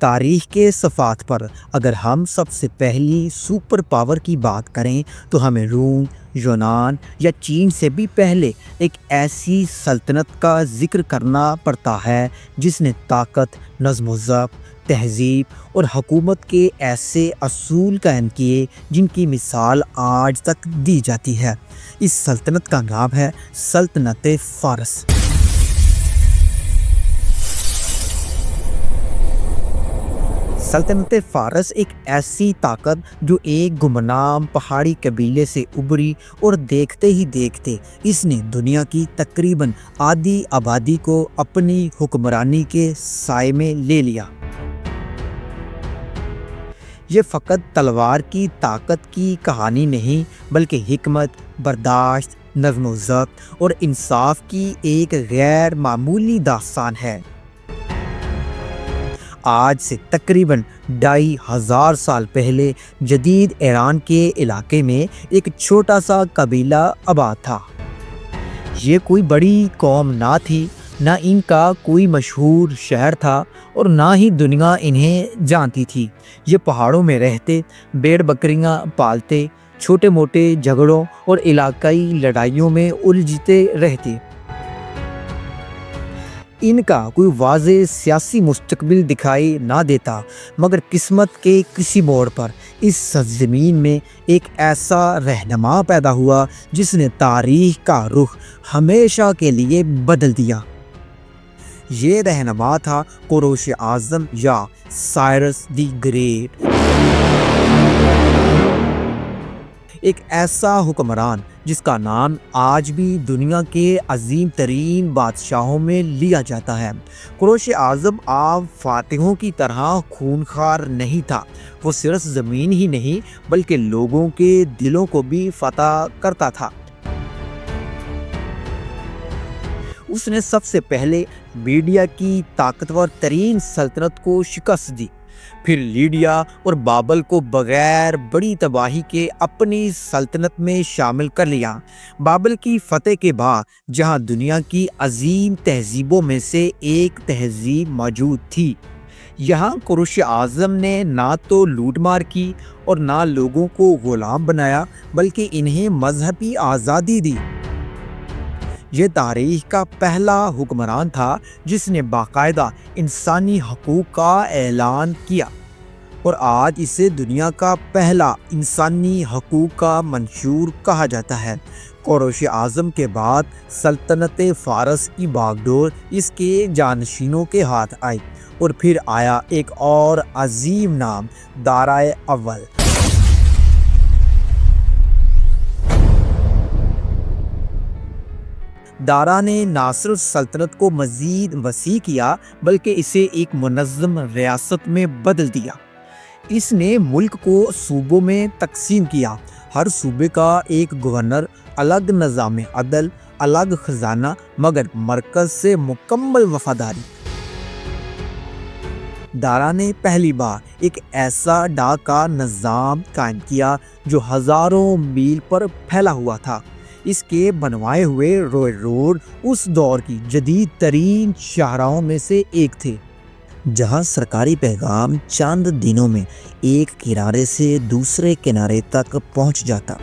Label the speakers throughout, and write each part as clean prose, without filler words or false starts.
Speaker 1: تاریخ کے صفحات پر اگر ہم سب سے پہلی سپر پاور کی بات کریں تو ہمیں روم، یونان یا چین سے بھی پہلے ایک ایسی سلطنت کا ذکر کرنا پڑتا ہے جس نے طاقت، نظم و ضبط، تہذیب اور حکومت کے ایسے اصول قائم کیے جن کی مثال آج تک دی جاتی ہے۔ اس سلطنت کا نام ہے سلطنت فارس۔ سلطنت فارس ایک ایسی طاقت جو ایک گمنام پہاڑی قبیلے سے ابھری اور دیکھتے ہی دیکھتے اس نے دنیا کی تقریباً آدھی آبادی کو اپنی حکمرانی کے سائے میں لے لیا۔ یہ فقط تلوار کی طاقت کی کہانی نہیں بلکہ حکمت، برداشت، نظم و ضبط اور انصاف کی ایک غیر معمولی داستان ہے۔ آج سے تقریباً 2500 سال پہلے جدید ایران کے علاقے میں ایک چھوٹا سا قبیلہ آباد تھا۔ یہ کوئی بڑی قوم نہ تھی، نہ ان کا کوئی مشہور شہر تھا اور نہ ہی دنیا انہیں جانتی تھی۔ یہ پہاڑوں میں رہتے، بھیڑ بکریاں پالتے، چھوٹے موٹے جھگڑوں اور علاقائی لڑائیوں میں الجھتے رہتے۔ ان کا کوئی واضح سیاسی مستقبل دکھائی نہ دیتا، مگر قسمت کے کسی موڑ پر اس سرزمین میں ایک ایسا رہنما پیدا ہوا جس نے تاریخ کا رخ ہمیشہ کے لیے بدل دیا۔ یہ رہنما تھا کوروش اعظم یا سائرس دی گریٹ، ایک ایسا حکمران جس کا نام آج بھی دنیا کے عظیم ترین بادشاہوں میں لیا جاتا ہے۔ کوروش اعظم عام فاتحوں کی طرح خونخوار نہیں تھا، وہ صرف زمین ہی نہیں بلکہ لوگوں کے دلوں کو بھی فتح کرتا تھا۔ اس نے سب سے پہلے میڈیا کی طاقتور ترین سلطنت کو شکست دی، پھر لیڈیا اور بابل کو بغیر بڑی تباہی کے اپنی سلطنت میں شامل کر لیا۔ بابل کی فتح کے بعد جہاں دنیا کی عظیم تہذیبوں میں سے ایک تہذیب موجود تھی، یہاں کوروش اعظم نے نہ تو لوٹ مار کی اور نہ لوگوں کو غلام بنایا بلکہ انہیں مذہبی آزادی دی۔ یہ تاریخ کا پہلا حکمران تھا جس نے باقاعدہ انسانی حقوق کا اعلان کیا اور آج اسے دنیا کا پہلا انسانی حقوق کا منشور کہا جاتا ہے۔ کوروش اعظم کے بعد سلطنت فارس کی باغ ڈور اس کے جانشینوں کے ہاتھ آئی اور پھر آیا ایک اور عظیم نام، دارائے اول۔ دارا نے نہ صرف سلطنت کو مزید وسیع کیا بلکہ اسے ایک منظم ریاست میں بدل دیا۔ اس نے ملک کو صوبوں میں تقسیم کیا، ہر صوبے کا ایک گورنر، الگ نظام عدل، الگ خزانہ، مگر مرکز سے مکمل وفاداری۔ دارا نے پہلی بار ایک ایسا ڈاک کا نظام قائم کیا جو ہزاروں میل پر پھیلا ہوا تھا۔ اس کے بنوائے ہوئے روڈ اس دور کی جدید ترین شاہراہوں میں سے ایک تھے، جہاں سرکاری پیغام چند دنوں میں ایک کنارے سے دوسرے کنارے تک پہنچ جاتا۔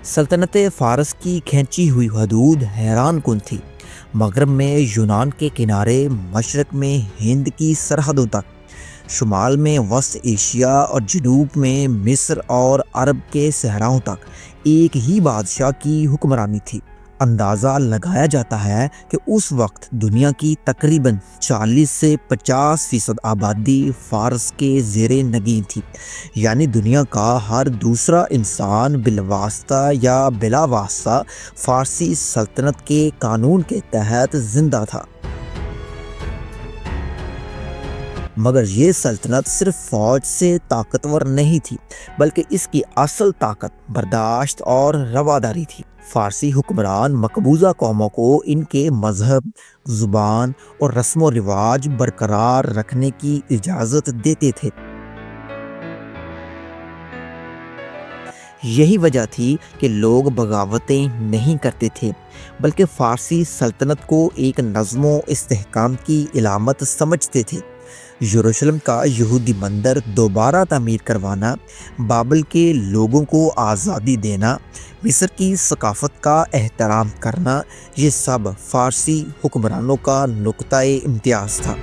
Speaker 1: سلطنت فارس کی کھینچی ہوئی حدود حیران کن تھی، مغرب میں یونان کے کنارے، مشرق میں ہند کی سرحدوں تک، شمال میں وسط ایشیا اور جنوب میں مصر اور عرب کے صحراؤں تک ایک ہی بادشاہ کی حکمرانی تھی۔ اندازہ لگایا جاتا ہے کہ اس وقت دنیا کی تقریباً 40 سے 50% آبادی فارس کے زیر نگین تھی، یعنی دنیا کا ہر دوسرا انسان بالواسطہ یا بلا واسطہ فارسی سلطنت کے قانون کے تحت زندہ تھا۔ مگر یہ سلطنت صرف فوج سے طاقتور نہیں تھی بلکہ اس کی اصل طاقت برداشت اور رواداری تھی۔ فارسی حکمران مقبوضہ قوموں کو ان کے مذہب، زبان اور رسم و رواج برقرار رکھنے کی اجازت دیتے تھے۔ یہی وجہ تھی کہ لوگ بغاوتیں نہیں کرتے تھے، بلکہ فارسی سلطنت کو ایک نظم و استحکام کی علامت سمجھتے تھے۔ یروشلم کا یہودی مندر دوبارہ تعمیر کروانا، بابل کے لوگوں کو آزادی دینا، مصر کی ثقافت کا احترام کرنا، یہ سب فارسی حکمرانوں کا نقطۂ امتیاز تھا۔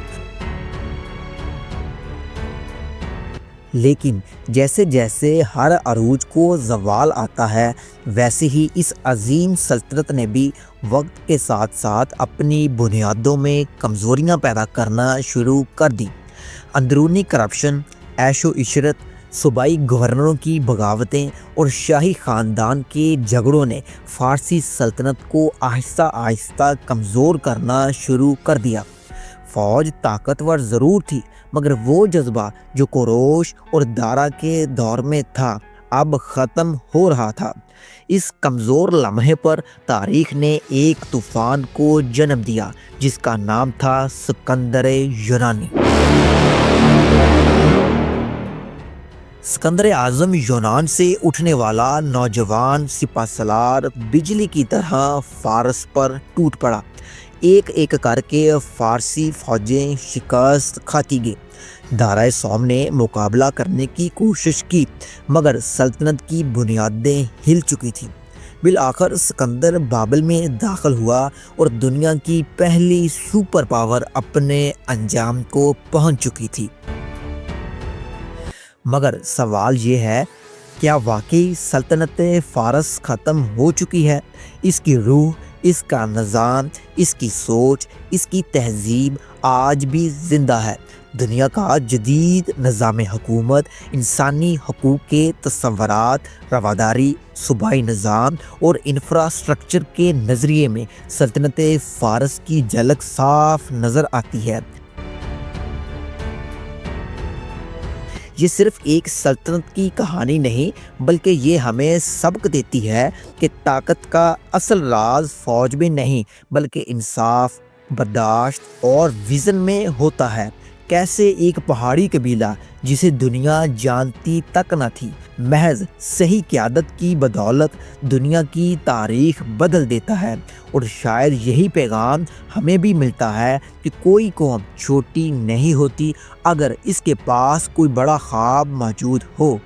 Speaker 1: لیکن جیسے جیسے ہر عروج کو زوال آتا ہے، ویسے ہی اس عظیم سلطنت نے بھی وقت کے ساتھ ساتھ اپنی بنیادوں میں کمزوریاں پیدا کرنا شروع کر دی۔ اندرونی کرپشن، عیش و عشرت، صوبائی گورنروں کی بغاوتیں اور شاہی خاندان کے جھگڑوں نے فارسی سلطنت کو آہستہ آہستہ کمزور کرنا شروع کر دیا۔ فوج طاقتور ضرور تھی، مگر وہ جذبہ جو کوروش اور دارا کے دور میں تھا اب ختم ہو رہا تھا۔ اس کمزور لمحے پر تاریخ نے ایک طوفان کو جنم دیا جس کا نام تھا سکندر یونانی۔ سکندر اعظم یونان سے اٹھنے والا نوجوان سپہ سالار بجلی کی طرح فارس پر ٹوٹ پڑا۔ ایک ایک کر کے فارسی فوجیں شکست کھاتی گئیں۔ دارائے سوم نے مقابلہ کرنے کی کوشش کی، مگر سلطنت کی بنیادیں ہل چکی تھیں۔ بالآخر سکندر بابل میں داخل ہوا اور دنیا کی پہلی سپر پاور اپنے انجام کو پہنچ چکی تھی۔ مگر سوال یہ ہے، کیا واقعی سلطنت فارس ختم ہو چکی ہے؟ اس کی روح، اس کا نظام، اس کی سوچ، اس کی تہذیب آج بھی زندہ ہے۔ دنیا کا جدید نظام حکومت، انسانی حقوق کے تصورات، رواداری، صوبائی نظام اور انفراسٹرکچر کے نظریے میں سلطنت فارس کی جھلک صاف نظر آتی ہے۔ یہ صرف ایک سلطنت کی کہانی نہیں، بلکہ یہ ہمیں سبق دیتی ہے کہ طاقت کا اصل راز فوج میں نہیں، بلکہ انصاف، برداشت اور ویژن میں ہوتا ہے۔ کیسے ایک پہاڑی قبیلہ جسے دنیا جانتی تک نہ تھی، محض صحیح قیادت کی بدولت دنیا کی تاریخ بدل دیتا ہے۔ اور شاید یہی پیغام ہمیں بھی ملتا ہے کہ کوئی قوم چھوٹی نہیں ہوتی اگر اس کے پاس کوئی بڑا خواب موجود ہو۔